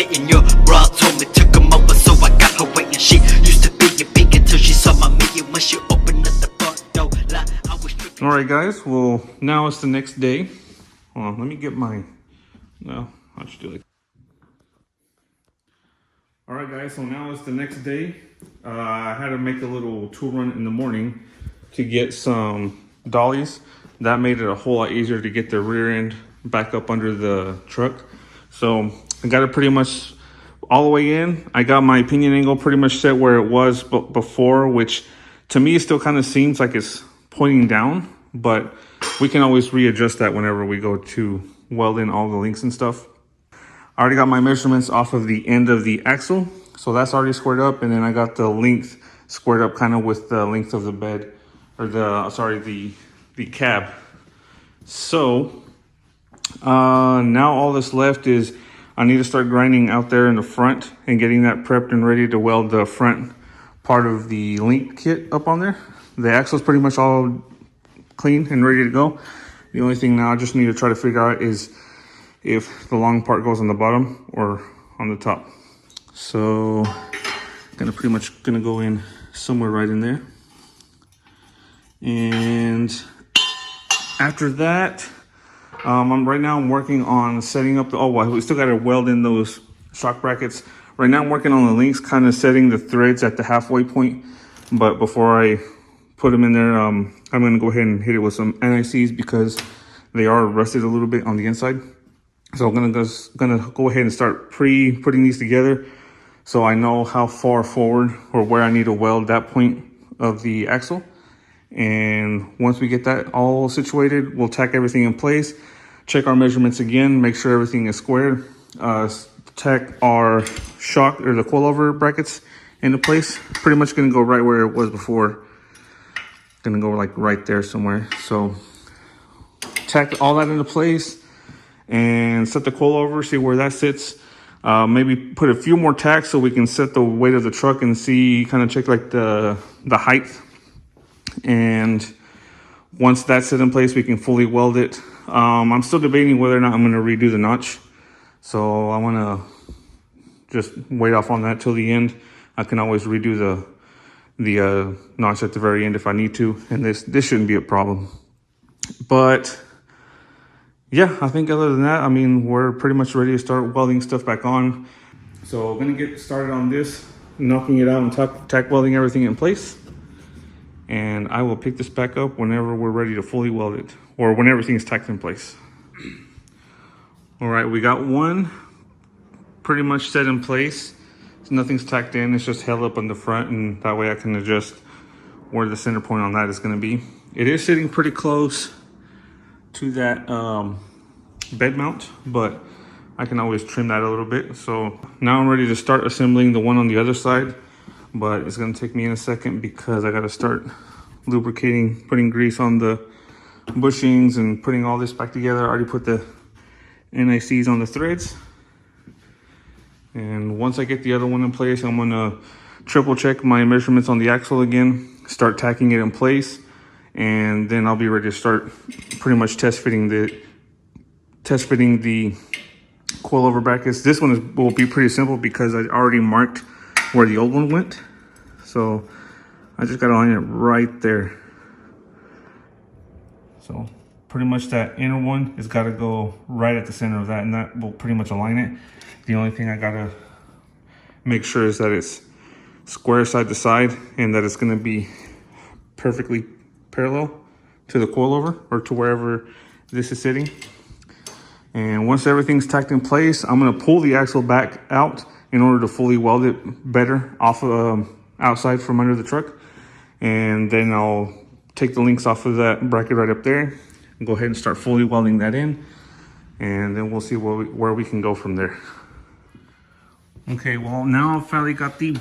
it in your bra. Told me to come over, so I got her waiting. She used to be a big until she saw my million. When she opened up the front door, like I was tripping. All right, guys. Well, now it's the next day. Hold on, let me get my. No, I'll just do it. All right, guys. So now it's the next day. I had to make a little tool run in the morning to get some dollies. That made it a whole lot easier to get the rear end back up under the truck. So I got it pretty much all the way in. I got my pinion angle pretty much set where it was before, which to me it still kind of seems like it's pointing down, but we can always readjust that whenever we go to weld in all the links and stuff. I already got my measurements off of the end of the axle, so that's already squared up, and then I got the length squared up kind of with the length of the bed, or the cab. So now all that's left is I need to start grinding out there in the front and getting that prepped and ready to weld the front part of the link kit up on there. The axle's pretty much all clean and ready to go. The only thing now I just need to try to figure out is if the long part goes on the bottom or on the top. So pretty much gonna go in somewhere right in there. And after that, I'm working on setting up the, we still gotta weld in those shock brackets. Right now I'm working on the links, kind of setting the threads at the halfway point. But before I put them in there, I'm gonna go ahead and hit it with some NICs because they are rusted a little bit on the inside. So I'm gonna go ahead and start putting these together so I know how far forward or where I need to weld that point of the axle. And once we get that all situated, we'll tack everything in place, check our measurements again, make sure everything is squared, tack our shock or the coilover brackets into place. Pretty much gonna go right where it was before. Gonna go like right there somewhere. So tack all that into place and set the coilover, see where that sits. Maybe put a few more tacks so we can set the weight of the truck and see, kind of check like the height. And once that's set in place, we can fully weld it. I'm still debating whether or not I'm going to redo the notch. So I want to just wait off on that till the end. I can always redo the notch at the very end if I need to. And this shouldn't be a problem. But yeah, I think other than that, I mean, we're pretty much ready to start welding stuff back on. So I'm going to get started on this, knocking it out and tack welding everything in place. And I will pick this back up whenever we're ready to fully weld it, or when everything's tacked in place. All right, we got one pretty much set in place. So nothing's tacked in, it's just held up on the front, and that way I can adjust where the center point on that is gonna be. It is sitting pretty close to that bed mount, but I can always trim that a little bit. So now I'm ready to start assembling the one on the other side. But it's gonna take me in a second because I gotta start lubricating, putting grease on the bushings and putting all this back together. I already put the NICs on the threads. And once I get the other one in place, I'm gonna triple check my measurements on the axle again, start tacking it in place, and then I'll be ready to start pretty much test fitting the coilover brackets. This one will be pretty simple because I already marked where the old one went. So I just got to line it right there. So pretty much that inner one has got to go right at the center of that, and that will pretty much align it. The only thing I got to make sure is that it's square side to side and that it's going to be perfectly parallel to the coilover or to wherever this is sitting. And once everything's tacked in place, I'm going to pull the axle back out in order to fully weld it better off outside from under the truck. And then I'll take the links off of that bracket right up there and go ahead and start fully welding that in. And then we'll see where we can go from there. Okay, well now I've finally got the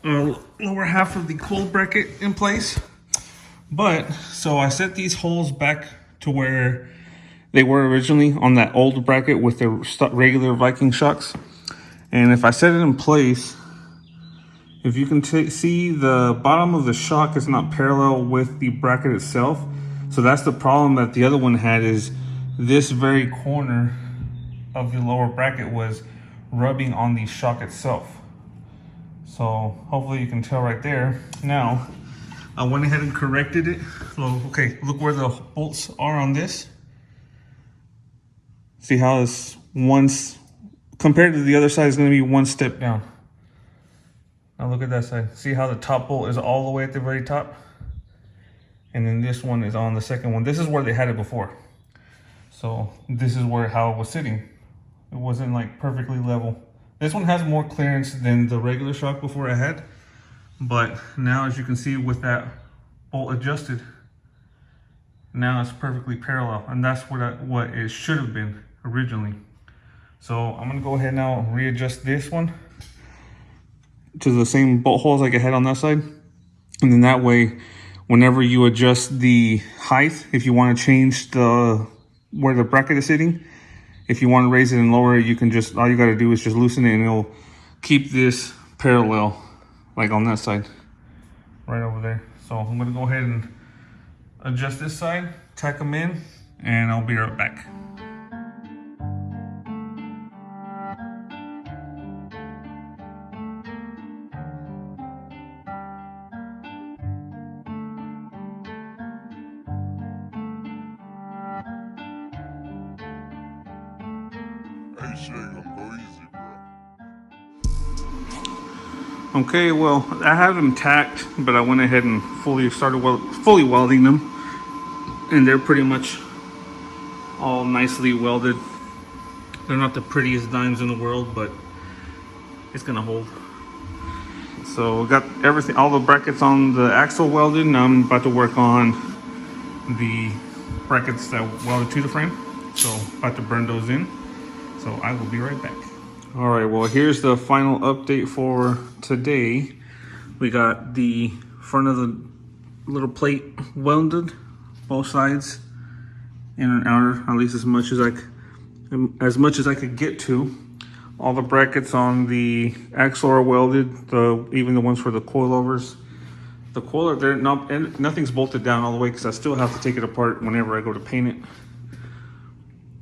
lower half of the coil bracket in place. So I set these holes back to where they were originally on that old bracket with the regular Viking shocks. And if I set it in place, if you can see, the bottom of the shock is not parallel with the bracket itself. So that's the problem that the other one had, is this very corner of the lower bracket was rubbing on the shock itself. So hopefully you can tell right there. Now, I went ahead and corrected it. So, okay, look where the bolts are on this. See how this once, compared to the other side, is going to be one step down. Now look at that side. See how the top bolt is all the way at the very top? And then this one is on the second one. This is where they had it before. So this is how it was sitting. It wasn't like perfectly level. This one has more clearance than the regular shock before I had. But now, as you can see, with that bolt adjusted, now it's perfectly parallel. And that's what it should have been originally. So I'm gonna go ahead now and readjust this one to the same bolt holes like I had on that side. And then that way, whenever you adjust the height, if you want to change where the bracket is sitting, if you want to raise it and lower it, you can just, all you got to do is just loosen it and it'll keep this parallel, like on that side, right over there. So I'm going to go ahead and adjust this side, tack them in, and I'll be right back. Okay, well, I have them tacked, but I went ahead and fully welding them, and they're pretty much all nicely welded. They're not the prettiest dimes in the world, but it's gonna hold. So got everything, all the brackets on the axle welded. Now I'm about to work on the brackets that welded to the frame. So about to burn those in. So I will be right back. All right, well, here's the final update for today. We got the front of the little plate welded, both sides, in and outer, at least as much as I could get to. All the brackets on the axle are welded, even the ones for the coilovers. The coilover, they're not, and nothing's bolted down all the way because I still have to take it apart whenever I go to paint it.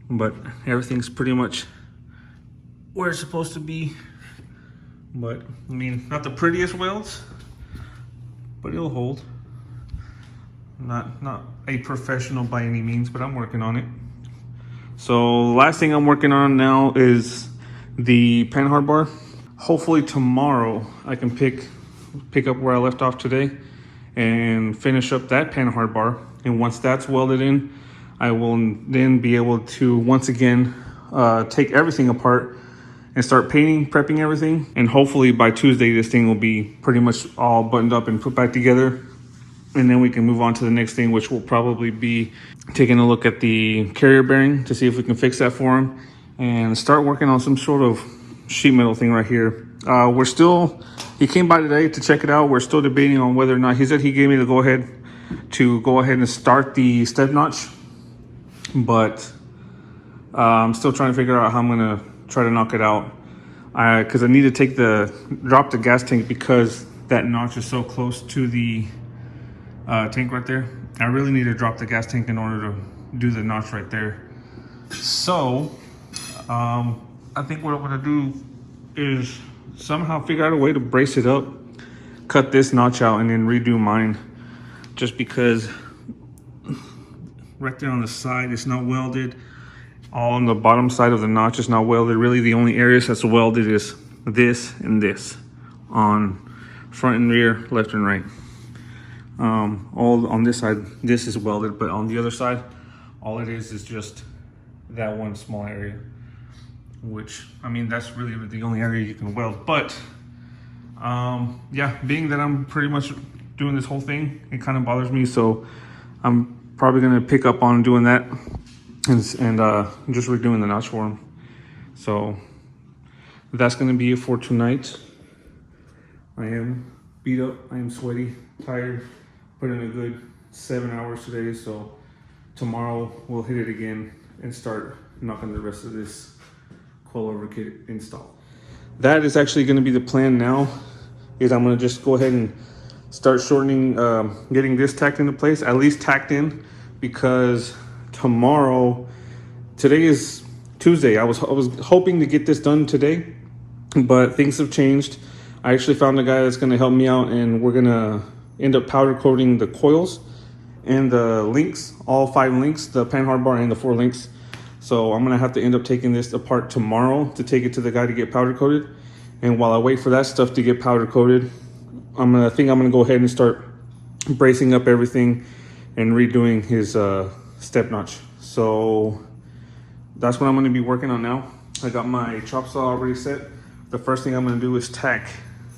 But everything's pretty much where it's supposed to be. But I mean, not the prettiest welds, but it'll hold. Not a professional by any means, but I'm working on it. So last thing I'm working on now is the Panhard Bar. Hopefully tomorrow I can pick up where I left off today and finish up that Panhard Bar. And once that's welded in, I will then be able to once again take everything apart and start painting, prepping everything. And hopefully by Tuesday, this thing will be pretty much all buttoned up and put back together. And then we can move on to the next thing, which will probably be taking a look at the carrier bearing to see if we can fix that for him and start working on some sort of sheet metal thing right here. He came by today to check it out. We're still debating on whether or not, he said he gave me the go ahead and start the step notch. But I'm still trying to figure out how I'm gonna try to knock it out. Because I need to drop the gas tank because that notch is so close to the tank right there. I really need to drop the gas tank in order to do the notch right there. So I think what I'm gonna do is somehow figure out a way to brace it up, cut this notch out, and then redo mine. Just because right there on the side it's not welded. All on the bottom side of the notch is not welded. Really the only areas that's welded is this and this on front and rear, left and right. All on this side, this is welded, but on the other side, all it is just that one small area, which, I mean, that's really the only area you can weld. But yeah, being that I'm pretty much doing this whole thing, it kind of bothers me. So I'm probably gonna pick up on doing that and just redoing the notch for him. So that's gonna be it for tonight. I am beat up, I am sweaty, tired, put in a good 7 hours today. So tomorrow we'll hit it again and start knocking the rest of this coilover kit install. That is actually gonna be the plan now, is I'm gonna just go ahead and start shortening, getting this tacked into place, at least tacked in, because today is Tuesday. I was hoping to get this done today, but things have changed. I actually found a guy that's going to help me out, and we're going to end up powder coating the coils and the links, all 5 links, the Panhard bar and the 4 links. So I'm going to have to end up taking this apart tomorrow to take it to the guy to get powder coated. And while I wait for that stuff to get powder coated, I think I'm going to go ahead and start bracing up everything and redoing his step notch. So that's what I'm going to be working on now. I got my chop saw already set. The first thing I'm going to do is tack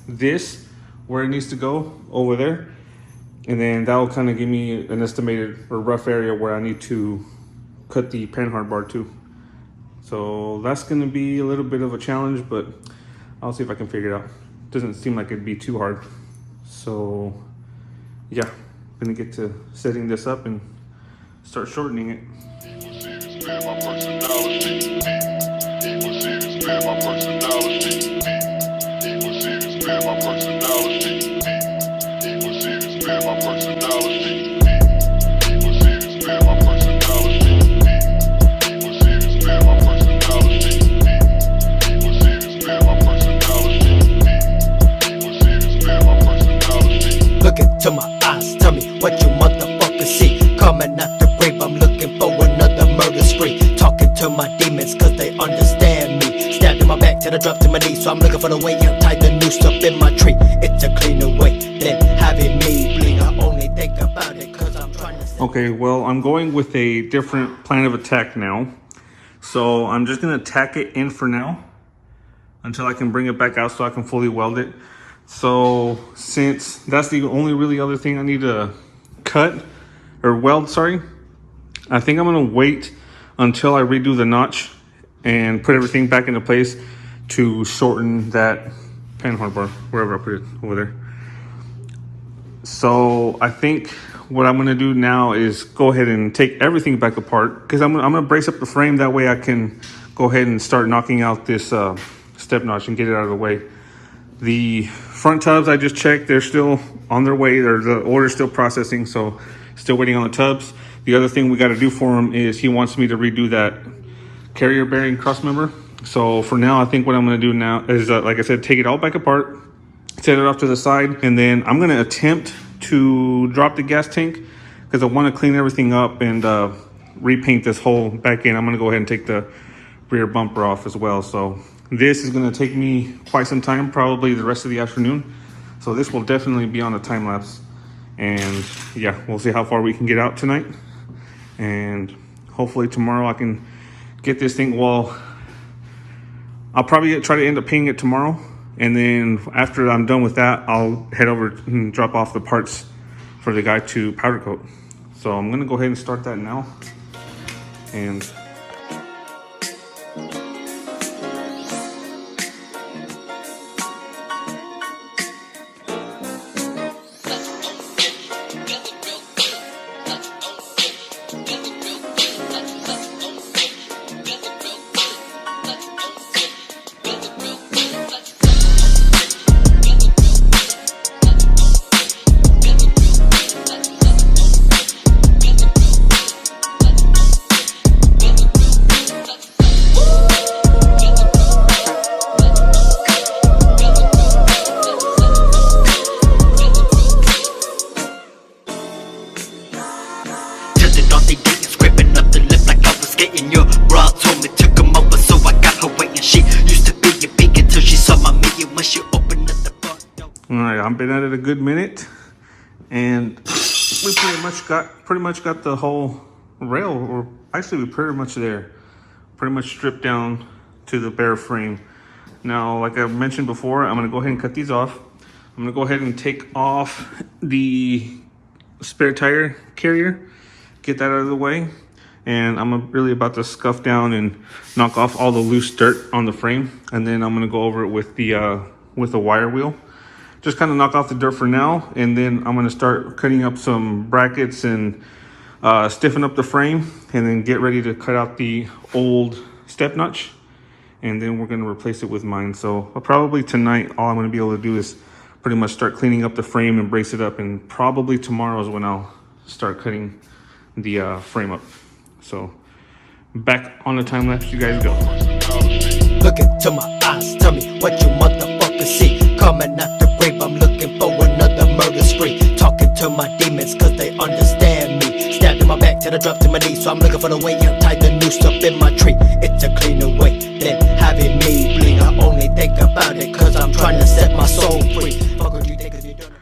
this where it needs to go over there, and then that will kind of give me an estimated or rough area where I need to cut the Panhard bar to. So that's going to be a little bit of a challenge, but I'll see if I can figure it out. Doesn't seem like it'd be too hard. So yeah, I'm gonna get to setting this up and start shortening it. Look into my eyes, tell me what you motherfuckers see. Coming out the grave, I'm looking for another murder spree. Talking to my demons cause they understand me. Stabbed in my back till I dropped to my knees. So I'm looking for the way out, tie the noose up in my tree. It's a cleaner way than having me bleed. I only think about it cause I'm trying to... Okay, well, I'm going with a different plan of attack now. So I'm just gonna tack it in for now until I can bring it back out so I can fully weld it. So since that's the only really other thing I need to cut or weld, sorry, I think I'm gonna wait until I redo the notch and put everything back into place to shorten that Panhard bar, wherever I put it over there. So I think what I'm gonna do now is go ahead and take everything back apart, because I'm gonna brace up the frame. That way I can go ahead and start knocking out this step notch and get it out of the way. The front tubs I just checked, they're still on their way. The order's still processing, so still waiting on the tubs. The other thing we got to do for him is he wants me to redo that carrier bearing cross member. So for now, I think what I'm going to do now is, like I said, take it all back apart, set it off to the side, and then I'm going to attempt to drop the gas tank because I want to clean everything up and repaint this whole back end. I'm going to go ahead and take the rear bumper off as well. So this is going to take me quite some time, probably the rest of the afternoon. So this will definitely be on a time lapse. And yeah, we'll see how far we can get out tonight. And hopefully tomorrow I can get this thing. Well, I'll probably try to end up painting it tomorrow. And then after I'm done with that, I'll head over and drop off the parts for the guy to powder coat. So I'm going to go ahead and start that now. And skating. Your bra told me took him over, so I got her waiting. She used to be a big until she saw my million when she opened up the front door. All right, I've been at it a good minute, and we pretty much got the whole rail, or actually we pretty much stripped down to the bare frame. Now, like I mentioned before, I'm gonna go ahead and cut these off. I'm gonna go ahead and take off the spare tire carrier, get that out of the way, and I'm really about to scuff down and knock off all the loose dirt on the frame, and then I'm gonna go over it with the wire wheel. Just kind of knock off the dirt for now, and then I'm gonna start cutting up some brackets and stiffen up the frame, and then get ready to cut out the old step notch, and then we're gonna replace it with mine. So probably tonight, all I'm gonna be able to do is pretty much start cleaning up the frame and brace it up, and probably tomorrow is when I'll start cutting the frame up. So back on the time lapse, you guys go. Look into my eyes, tell me what you motherfuckers see. Coming out the grave, I'm looking for another murder spree. Talking to my demons cause they understand me. Stabbed in my back till I dropped to my knees. So I'm looking for the way I tie the noose up in my tree. It's a cleaner way than having me bleed. I only think about it cause I'm trying to set my soul free. Fuck what you think cause you don't.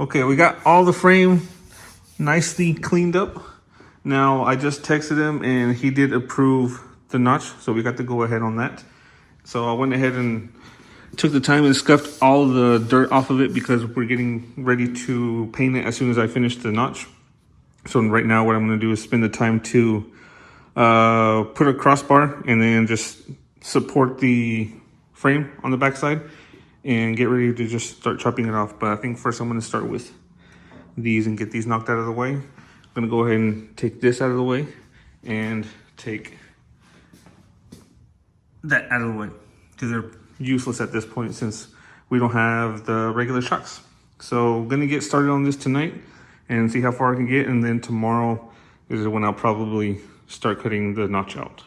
Okay, we got all the frame nicely cleaned up. Now, I just texted him and he did approve the notch, so we got to go ahead on that. So I went ahead and took the time and scuffed all the dirt off of it because we're getting ready to paint it as soon as I finish the notch. So right now what I'm going to do is spend the time to put a crossbar and then just support the frame on the backside and get ready to just start chopping it off. But I think first I'm going to start with these and get these knocked out of the way. I'm going to go ahead and take this out of the way and take that out of the way because they're useless at this point since we don't have the regular shocks. So I'm going to get started on this tonight and see how far I can get, and then tomorrow is when I'll probably start cutting the notch out.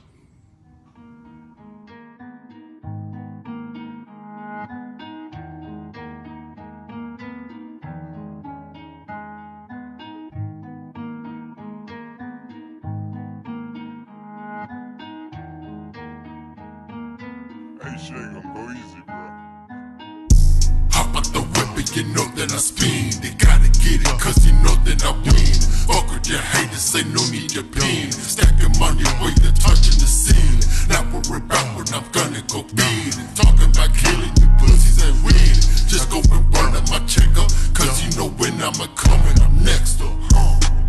Hey, shit ain't gonna go easy, bro. Hop out the whip and you know that I spin. They gotta get it cause you know that I win. Fuck with your haters, say no need your pen. Stacking money while you're touching the scene. Not worry about when I'm gonna go big. And talking about killing you pussies ain't win. Just go and run up my check up cause you know when I'm a coming, I'm next up.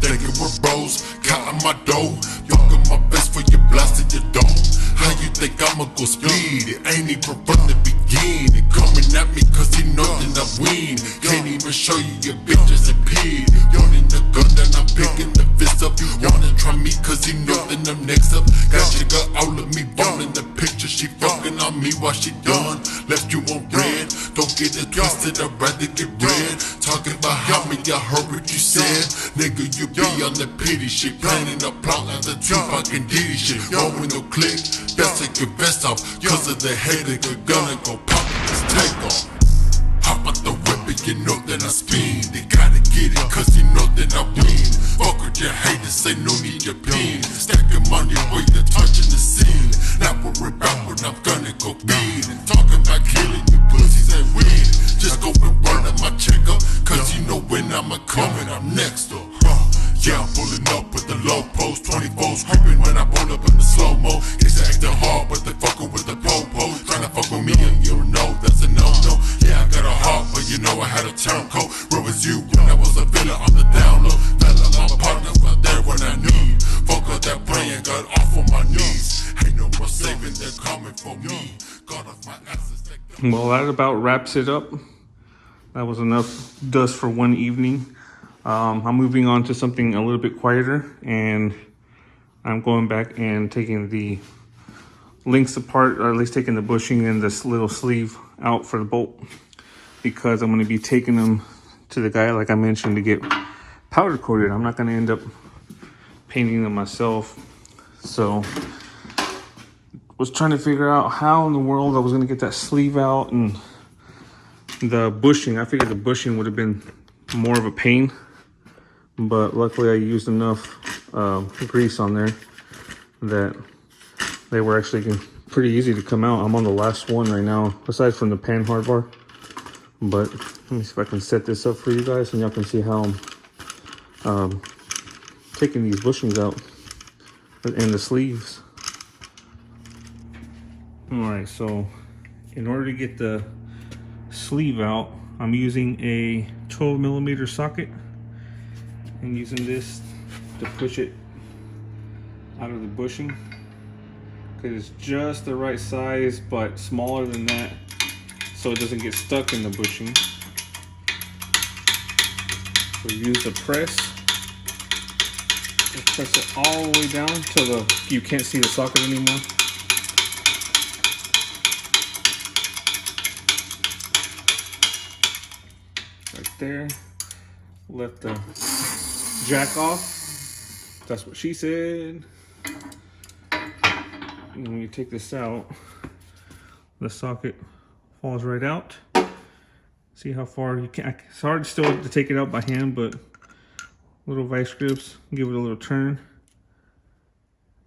Thinking we're bros, counting my dough. Fucking my best for your blast in your dome. How you think I'ma go speed? It ain't even from the begin. They coming at me cause he know that I win. Can't even show you your bitches and pig. Wanting the gun then I'm picking the fist up. Wanna try me cause he know that I'm next up. Got she got all of me ballin' the picture. She fucking on me while she done. Left you on red. Don't get it twisted, I'd rather get red. Talking about how many I heard what you said. Nigga, you be on the pity shit. Planning a plot like the Tupac and Diddy shit. Rolling no click. Best take your vest off, cause of the headache, you're gonna go pop it, just take off. Hop out the whip and you know that I spin. They gotta get it, cause you know that I win. Fuck with your haters, say no need your pen. Stacking money while you're touching the scene. Not worry about when I'm gonna go big. And talking about killing you pussies ain't win. Just go and run up my check up, cause you know when I'm a coming, I'm next up. Yeah, I'm pulling up with the low post, 24s creeping when I pull up in the slow-mo. Guess they acting hard, but they fucking with the po-po. Tryna fuck with me and you know that's a no-no. Yeah, I got a heart, but you know I had a turncoat. Where was you when I was a villain on the down low? Fella, my partner was there when I need. Fuck up that brain, got off on my knees. Ain't no more saving, they're coming for me. Got off my asses. Well, that about wraps it up. That was enough dust for one evening. I'm moving on to something a little bit quieter, and I'm going back and taking the links apart, or at least taking the bushing and this little sleeve out for the bolt, because I'm going to be taking them to the guy, like I mentioned, to get powder coated. I'm not going to end up painting them myself. So was trying to figure out how in the world I was going to get that sleeve out, and the bushing. I figured the bushing would have been more of a pain, but luckily I used enough grease on there that they were actually pretty easy to come out. I'm on the last one right now, aside from the Panhard Bar. But let me see if I can set this up for you guys, and y'all can see how I'm taking these bushings out and the sleeves. All right, so in order to get the sleeve out, I'm using a 12mm socket and using this to push it out of the bushing, because it's just the right size but smaller than that, so it doesn't get stuck in the bushing. So use the press. Just press it all the way down till you can't see the socket anymore. Right there. Let the jack off. That's what she said. And when you take this out, the socket falls right out. See how far you can. It's hard still to take it out by hand, but little vice grips, give it a little turn,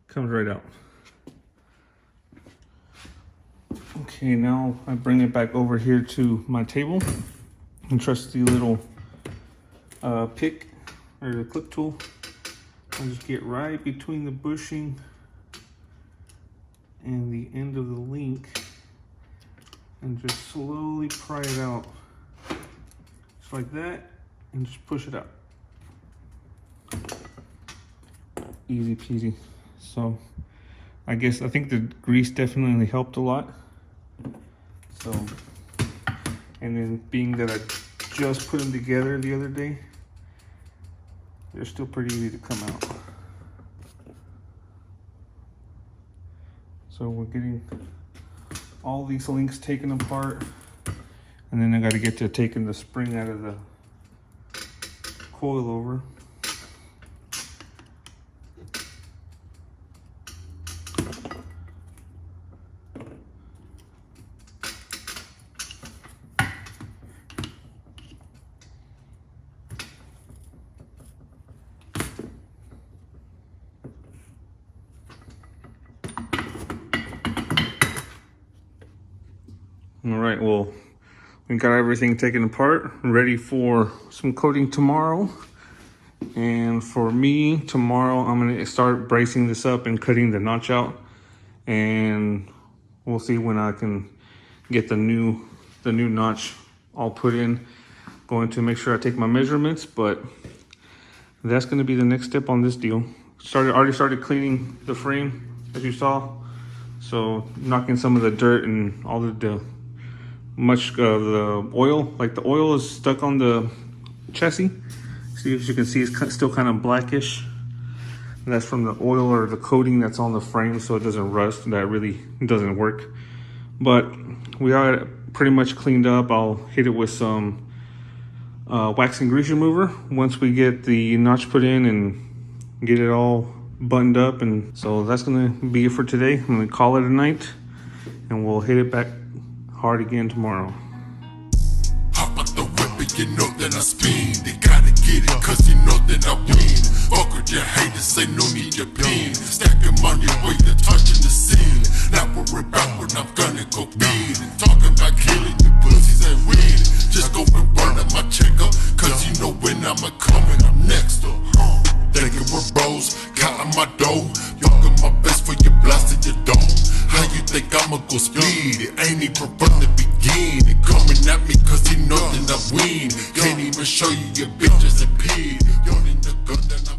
comes right out. Okay, now I bring it back over here to my table and trusty little pick or the clip tool. I'll just get right between the bushing and the end of the link and just slowly pry it out. Just like that, and just push it out. Easy peasy. So I think the grease definitely helped a lot. So, and then being that I just put them together the other day, they're still pretty easy to come out. So we're getting all these links taken apart, and then I got to get to taking the spring out of the coilover. All right, well, we got everything taken apart, ready for some coating tomorrow. And for me, tomorrow, I'm gonna start bracing this up and cutting the notch out. And we'll see when I can get the new notch all put in. Going to make sure I take my measurements, but that's gonna be the next step on this deal. Already started cleaning the frame, as you saw. So knocking some of the dirt and all the much of the oil, like the oil is stuck on the chassis. See, as you can see, it's still kind of blackish. And that's from the oil or the coating that's on the frame, so it doesn't rust. That really doesn't work. But we are pretty much cleaned up. I'll hit it with some wax and grease remover once we get the notch put in and get it all buttoned up. And so that's gonna be it for today. I'm gonna call it a night, and we'll hit it back hard again tomorrow. Hop out the whip and you know that I spin. They gotta get it cause you know that I win. Fuck with your haters, say no need your pen. Stacking money way to touching the scene. Not worry about when I'm gonna go big. And talking about killing you pussies ain't win. Just go and run up my check up, cause you know when I'm a coming, I'm next up. Thinking we're bros, counting my dough. Fucking my best for you blasting your dome. How you think I'ma go speed? It ain't even from the begin. It coming at me cause he know that I win. Can't even show you your bitches and pig. You're in the gun that I'm